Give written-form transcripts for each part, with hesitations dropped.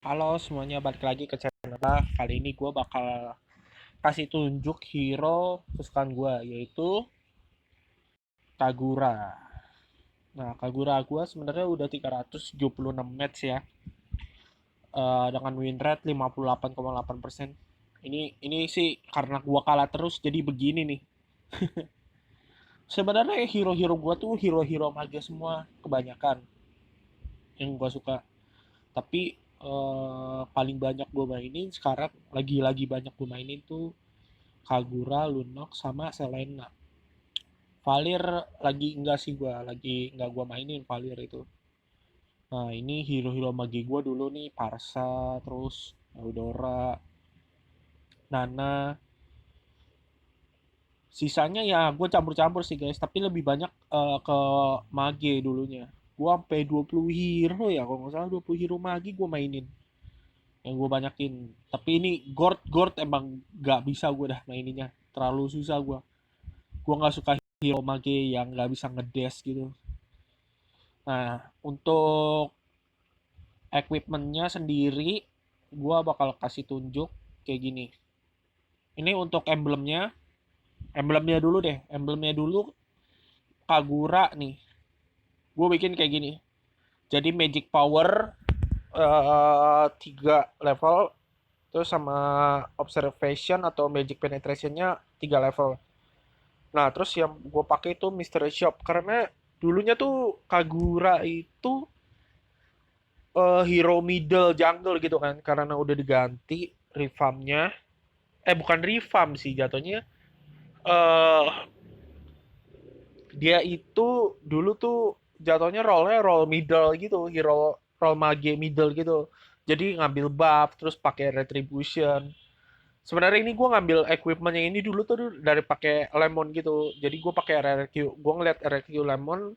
Halo semuanya, balik lagi ke channel gua. Kali ini gue bakal kasih tunjuk hero kesukaan gue, yaitu Kagura. Nah, Kagura gue sebenarnya udah 376 match ya, dengan win rate 58,8%. Ini sih karena gue kalah terus jadi begini nih. Sebenarnya hero-hero gue tuh hero-hero mage semua kebanyakan yang gue suka. Tapi paling banyak gue mainin sekarang, lagi-lagi banyak gue mainin tuh Kagura, Lunok, sama Selena. Valir lagi enggak sih gua, lagi enggak gua mainin Valir itu. Nah, ini hero-hero magi gua dulu nih, Parsa, terus Eudora, Nana. Sisanya ya gue campur-campur sih guys, tapi lebih banyak ke mage dulunya. Gua sampai 20 hero ya, kalau nggak salah 20 hero magi gua mainin. Yang gue banyakin. Tapi ini Gord emang nggak bisa gue dah maininnya. Terlalu susah gua. Gua nggak suka hero mage yang nggak bisa ngedes gitu. Nah, untuk equipmentnya sendiri, gua bakal kasih tunjuk kayak gini. Ini untuk emblemnya dulu deh. Emblemnya dulu Kagura nih. Gue bikin kayak gini. Jadi Magic Power 3 level, terus sama Observation atau Magic Penetrationnya 3 level. Nah, terus yang gue pakai itu Mystery Shop karena dulunya tuh Kagura itu hero middle jungle gitu kan, karena udah diganti revampnya. Bukan revamp sih jatuhnya. eh Dia itu dulu tuh jatuhnya role-nya role middle gitu, hero role mage middle gitu. Jadi ngambil buff terus pakai retribution. Sebenarnya ini gue ngambil equipmentnya ini dulu tuh dari pakai lemon gitu. Jadi gue pakai RRQ. Gue ngeliat RRQ lemon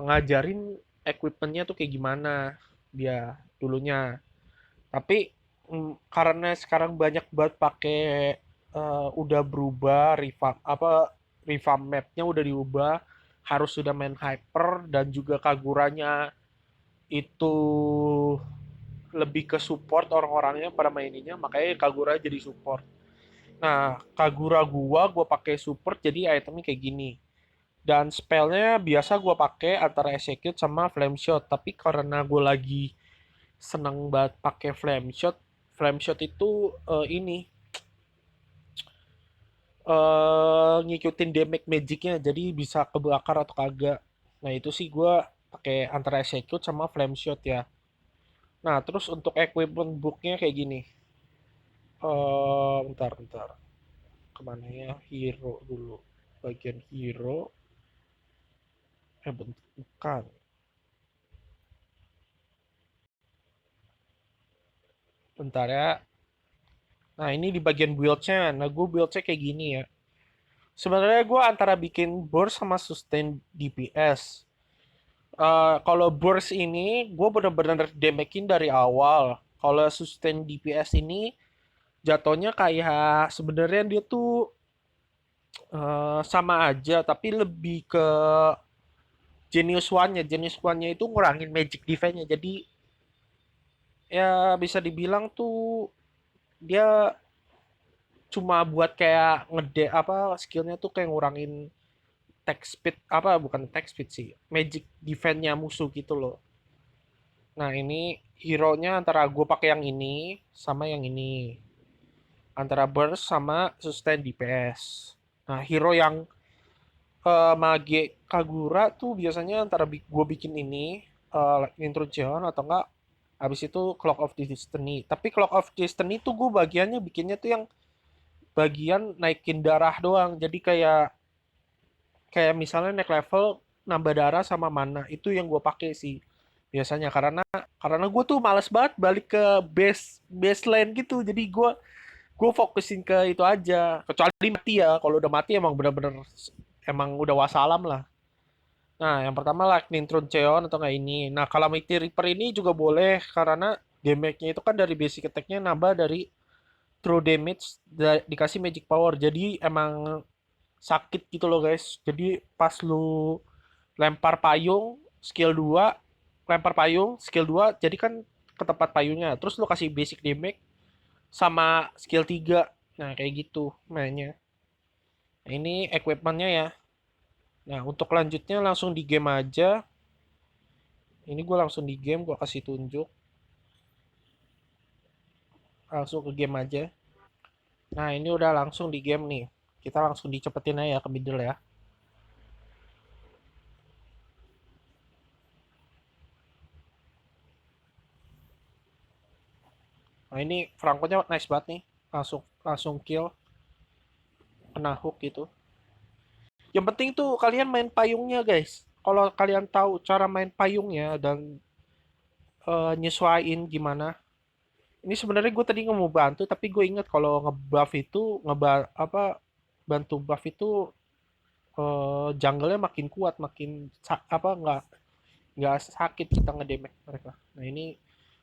ngajarin equipmentnya tuh kayak gimana dia dulunya. Tapi karena sekarang banyak banget pakai udah berubah revamp apa revamp mapnya udah diubah, harus sudah main hyper dan juga Kaguranya itu lebih ke support orang-orangnya pada maininnya, makanya Kagura jadi support. Nah, Kagura gua pakai support jadi itemnya kayak gini. Dan spellnya biasa gua pakai antara execute sama flame shot, tapi karena gue lagi seneng banget pakai flame shot. Flame shot itu ini ngikutin damage magicnya, jadi bisa kebakar atau kagak. Nah itu sih gue pakai antara execute sama flame shot ya. Nah terus untuk equipment booknya kayak gini. Bentar kemana ya, hero dulu, bagian hero. Bukan, bentar ya. Nah ini di bagian build-nya. Nah gue build-nya kayak gini ya. Sebenarnya gue antara bikin burst sama sustain DPS. Kalau burst ini gue bener-bener damagein dari awal. Kalau sustain DPS ini jatuhnya kayak sebenarnya dia tuh sama aja, tapi lebih ke Genius One-nya. Genius One-nya itu ngurangin magic defense-nya. Jadi ya bisa dibilang tuh dia cuma buat kayak ngede apa, skillnya tuh kayak ngurangin attack speed, apa bukan attack speed sih, magic defense-nya musuh gitu loh. Nah ini hero-nya antara gue pakai yang ini sama yang ini, antara burst sama sustain DPS. Nah hero yang mage Kagura tuh biasanya antara gue bikin ini Intrusion atau enggak habis itu Clock of Destiny. Tapi Clock of Destiny tuh gue bagiannya bikinnya tuh yang bagian naikin darah doang. Jadi kayak kayak misalnya naik level nambah darah sama mana, itu yang gue pakai sih biasanya, karena gue tuh males banget balik ke baseline gitu, jadi gue fokusin ke itu aja, kecuali mati ya. Kalau udah mati emang bener-bener emang udah wassalam lah. Nah yang pertama Lightning Truncheon atau nggak ini. Nah Calamity Reaper ini juga boleh karena damage-nya itu kan dari basic attack-nya nambah dari true damage dikasih magic power, jadi emang sakit gitu loh guys. Jadi pas lu lempar payung skill 2, lempar payung skill 2, jadi kan ke tempat payungnya. Terus lu kasih basic damage sama skill 3. Nah, kayak gitu mainnya. Nah, ini equipmentnya ya. Nah, untuk lanjutnya langsung di game aja. Ini gue langsung di game, gue kasih tunjuk. Langsung ke game aja. Nah, ini udah langsung di game nih. Kita langsung dicepetin aja ke middle ya. Nah, ini Franco-nya nice banget nih. Langsung langsung kill, kena hook gitu. Yang penting tuh kalian main payungnya, guys. Kalau kalian tahu cara main payungnya dan nyesuaiin gimana. Ini sebenarnya gue tadi nggak mau bantu, tapi gue inget kalau ngebuff itu apa bantu buff itu jungle-nya makin kuat, makin apa nggak sakit kita ngedamage mereka. Nah ini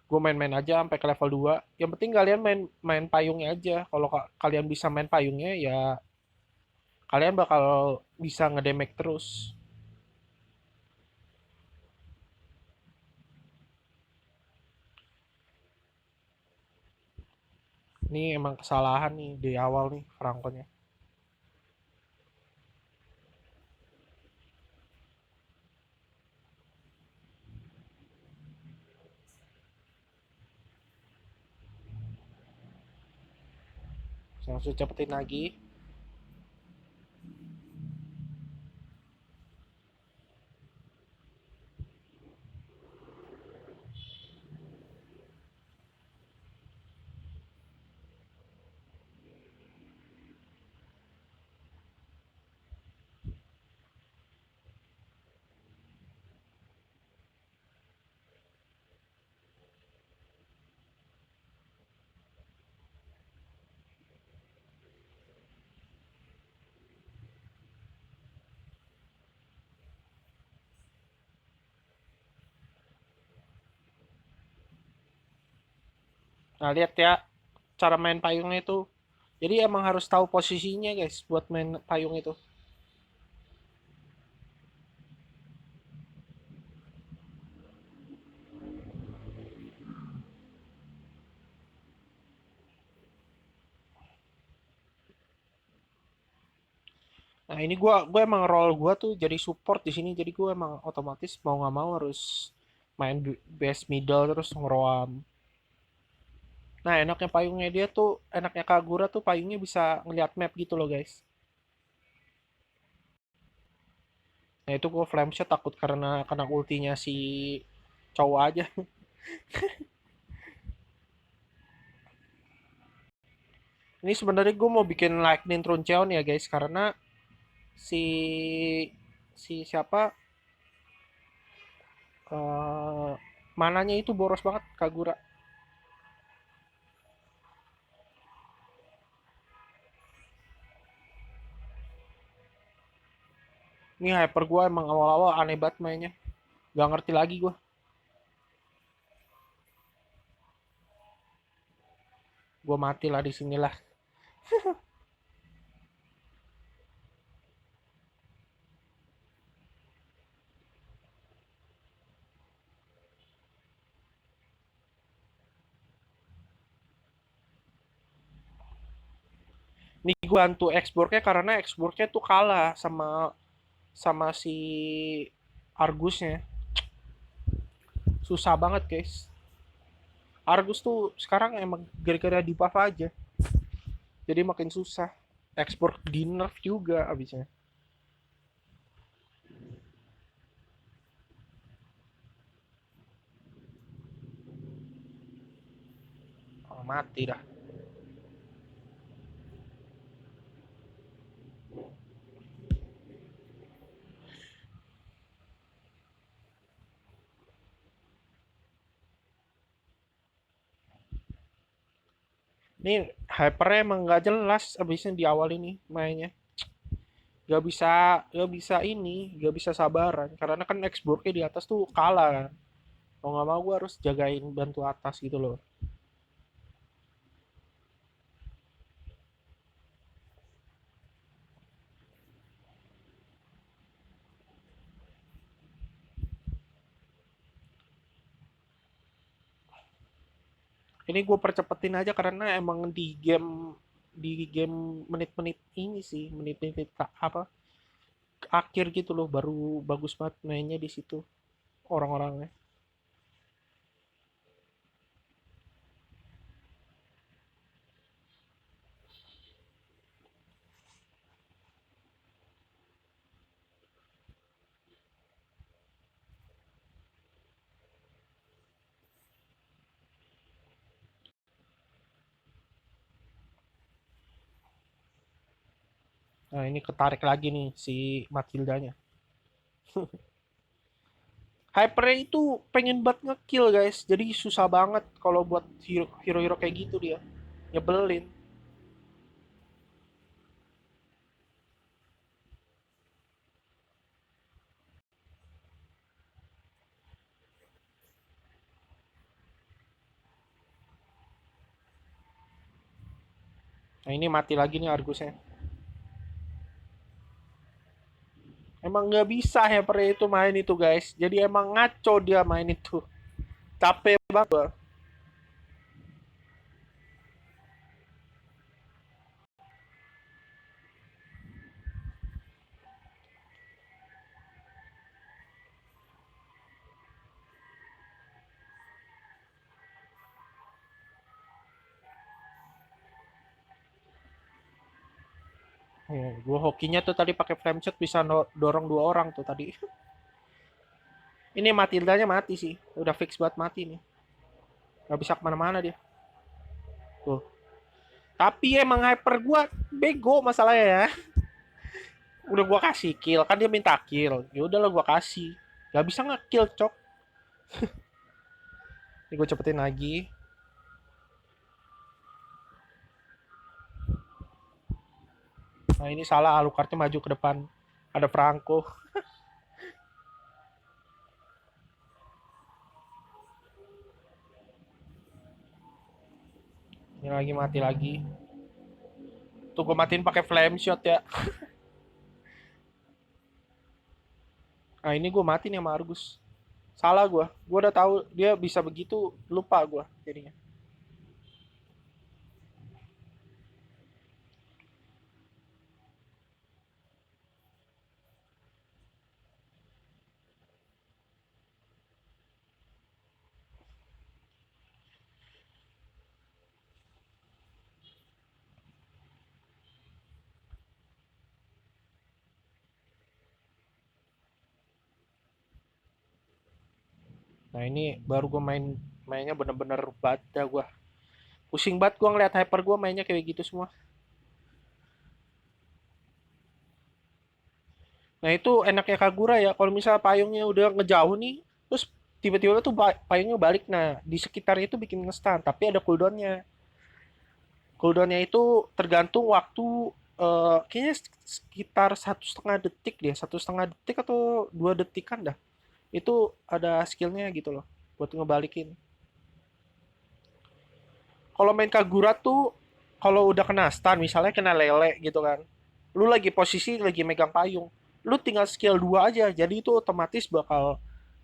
gue main-main aja sampai ke level 2. Yang penting kalian main main payungnya aja. Kalau kalian bisa main payungnya ya kalian bakal bisa ngedamage terus. Ini emang kesalahan nih di awal nih Franco-nya. Langsung cepetin lagi. Nah lihat ya cara main payungnya itu. Jadi emang harus tahu posisinya guys buat main payung itu. Nah ini gua emang role gua tuh jadi support di sini. Jadi gua emang otomatis mau nggak mau harus main base middle terus ngeroam. Nah enaknya payungnya dia tuh, enaknya Kagura tuh payungnya bisa ngeliat map gitu loh guys. Nah itu gua flame shot takut karena kena ultinya si cowok aja. Ini sebenarnya gue mau bikin Lightning Rune Cheon ya guys karena si siapa eh mananya itu boros banget Kagura. Ini hyper gue emang awal-awal aneh banget mainnya. Gak ngerti lagi gue. Gue mati lah di sinilah. Nih gue bantu exborgnya karena exborgnya tuh kalah sama sama si Argusnya. Susah banget guys. Argus tuh sekarang emang gara-gara di buff aja. Jadi makin susah. Exborg di nerf juga abisnya. Oh, mati dah. Ini hypernya emang nggak jelas abisnya di awal ini mainnya. Gak bisa ini, gak bisa sabaran karena kan Xbox di atas tuh kalah kan. Mau nggak mau gue harus jagain bantu atas gitu loh. Ini gue percepetin aja karena emang di game menit-menit ini sih, menit-menit apa akhir gitu loh baru bagus banget mainnya di situ orang-orangnya. Nah, ini ketarik lagi nih si Matildanya. Hyper itu pengen banget ngekill guys, jadi susah banget kalau buat hero-hero kayak gitu dia. Nyebelin. Nah ini mati lagi nih Argusnya. Emang nggak bisa Hyper itu main itu guys, jadi emang ngaco dia main itu. Capek banget. Gue hokinya tuh tadi pakai flame shot bisa dorong dua orang tuh tadi. Ini Matildanya mati sih, udah fix buat mati nih. Gak bisa kemana-mana dia. Tuh. Tapi emang hyper gua bego masalahnya ya. Udah gua kasih kill, kan dia minta kill. Ya udahlah gua kasih. Gak bisa nge-kill, cok. Ini gua cepetin lagi. Nah ini salah, Alucardnya maju ke depan. Ada Franco. Ini lagi mati lagi. Tuh gua matiin pakai flame shot ya. Nah ini gua mati nih sama Argus. Salah gua. Gua udah tahu dia bisa begitu, lupa gua jadinya. Nah ini baru gue mainnya bener-bener baca gue. Pusing banget gue ngeliat hyper gue mainnya kayak gitu semua. Nah itu enaknya Kagura ya. Kalau misalnya payungnya udah ngejauh nih, terus tiba-tiba tuh payungnya balik. Nah di sekitarnya itu bikin nge-stun. Tapi ada cooldownnya. Cooldownnya itu tergantung waktu kayaknya sekitar 1,5 detik deh. 1,5 detik atau 2 detikan dah. Itu ada skillnya gitu loh. Buat ngebalikin. Kalau main Kagura tuh kalau udah kena stun misalnya kena lele gitu kan, lu lagi posisi lagi megang payung, lu tinggal skill 2 aja, jadi itu otomatis bakal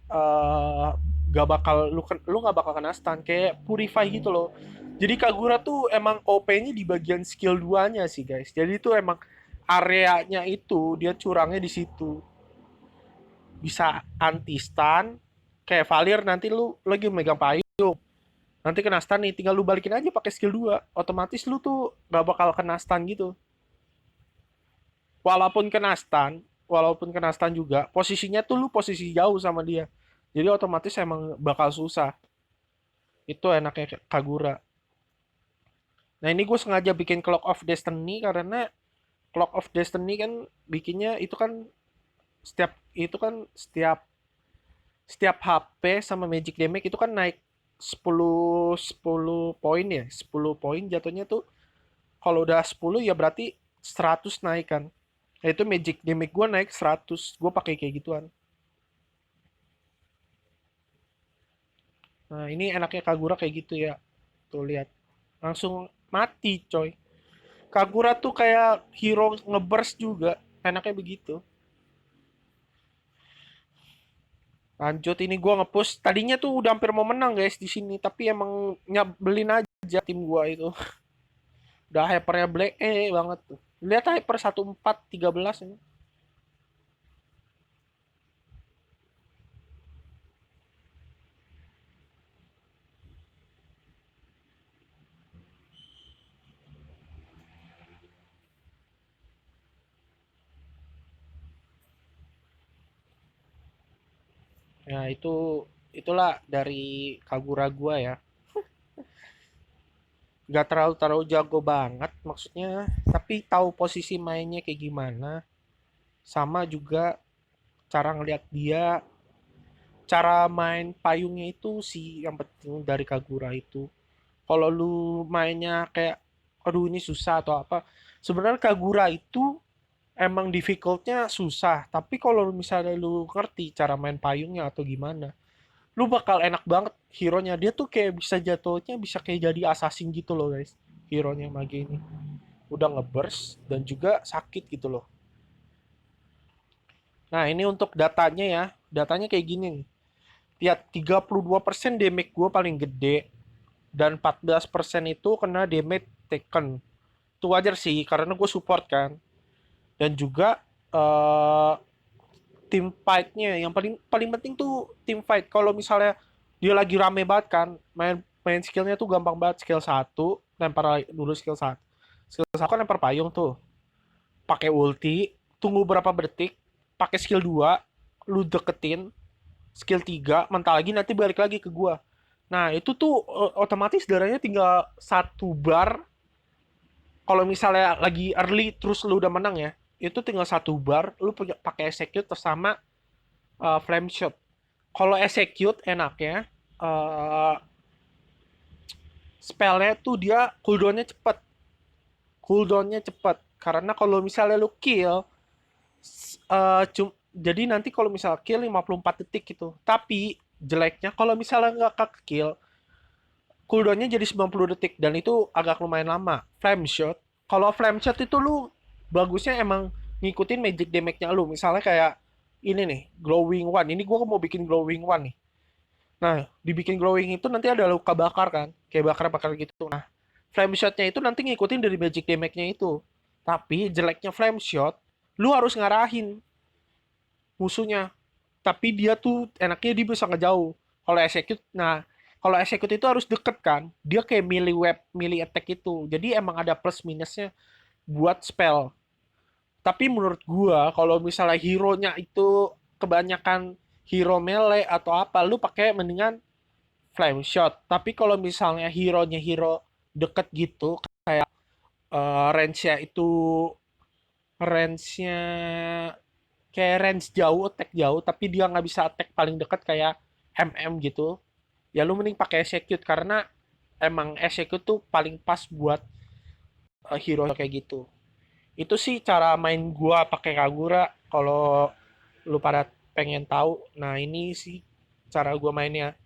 uh, gak bakal lu gak bakal kena stun kayak purify gitu loh. Jadi Kagura tuh emang OP-nya di bagian skill 2-nya sih guys, jadi itu emang areanya itu dia curangnya di situ, bisa anti stun kayak Valir nanti lu lagi megang payung nanti kena stun nih tinggal lu balikin aja pakai skill 2 otomatis lu tuh gak bakal kena stun gitu walaupun kena stun juga posisinya tuh lu posisi jauh sama dia jadi otomatis emang bakal susah itu enaknya Kagura. Nah ini gue sengaja bikin Clock of Destiny karena Clock of Destiny kan bikinnya itu kan setiap setiap HP sama Magic Damage itu kan naik 10 poin ya 10 poin jatuhnya tuh. Kalau udah 10 ya berarti 100 naik kan. Nah, itu magic damage gue naik 100. Gue pakai kayak gituan. Nah, ini enaknya Kagura kayak gitu ya. Tuh lihat. Langsung mati, coy. Kagura tuh kayak hero ngeburst juga. Enaknya begitu. Lanjut ini gua nge-push. Tadinya tuh udah hampir mau menang guys di sini, tapi emang nyabelin aja tim gua itu. Udah hypernya black banget tuh. Lihat hyper 1413 ini. Ya itulah dari Kagura gua ya. Gak terlalu terlalu jago banget maksudnya, tapi tahu posisi mainnya kayak gimana. Sama juga cara ngelihat dia, cara main payungnya itu sih yang penting dari Kagura itu. Kalau lu mainnya kayak aduh ini susah atau apa, sebenarnya Kagura itu emang difficultnya susah, tapi kalau misalnya lu ngerti cara main payungnya atau gimana, lu bakal enak banget hero-nya. Dia tuh kayak bisa jatuhnya bisa kayak jadi assassin gitu loh guys, hero-nya Mage ini. Udah ngeburst dan juga sakit gitu loh. Nah ini untuk datanya ya, datanya kayak gini nih. Lihat 32% damage gue paling gede, dan 14% itu kena damage taken. Itu wajar sih karena gue support kan. Dan juga uh, team fight-nya yang paling paling penting tuh team fight. Kalau misalnya dia lagi rame banget kan, main main skillnya tuh gampang banget. Skill satu lempar dulu skill satu. Skill 1 kan lempar payung tuh. Pakai ulti, tunggu berapa detik, pakai skill 2 lu deketin, skill 3 mental lagi nanti balik lagi ke gua. Nah, itu tuh otomatis darahnya tinggal satu bar. Kalau misalnya lagi early terus lu udah menang ya, itu tinggal satu bar, lu pakai execute sama flame shot. Kalau execute enaknya spellnya tuh dia cooldownnya cepet. Cooldownnya cepet. Karena kalau misalnya lu kill, jadi nanti kalau misalnya kill 54 detik gitu. Tapi jeleknya kalau misalnya nggak ke kill, cooldownnya jadi 90 detik dan itu agak lumayan lama. Flame shot, kalau flame shot itu lu bagusnya emang ngikutin magic damage-nya lu. Misalnya kayak ini nih, glowing one. Ini gua mau bikin glowing one nih. Nah, dibikin glowing itu nanti ada luka bakar kan, kayak bakar-bakar gitu. Nah, flame shot-nya itu nanti ngikutin dari magic damage-nya itu. Tapi jeleknya flame shot, lu harus ngarahin musuhnya. Tapi dia tuh enaknya dia bisa ngejauh. Kalau execute, nah kalau execute itu harus deket kan. Dia kayak melee web, melee attack itu. Jadi emang ada plus minusnya buat spell. Tapi menurut gua kalau misalnya hero-nya itu kebanyakan hero melee atau apa, lu pakai mendingan flame shot. Tapi kalau misalnya hero-nya hero deket gitu, range-nya itu range-nya kayak range jauh, attack jauh, tapi dia nggak bisa attack paling dekat kayak MM gitu. Ya lu mending pakai execute karena emang execute tuh paling pas buat hero kayak gitu. Itu sih cara main gua pakai Kagura. Kalau lu pada pengen tahu, nah ini sih cara gua mainnya.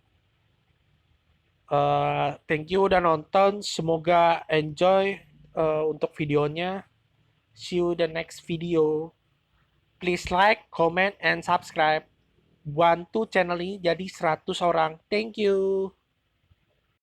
Thank you udah nonton. Semoga enjoy untuk videonya. See you the next video. Please like, comment, and subscribe. Bantu channel ini jadi 100 orang. Thank you.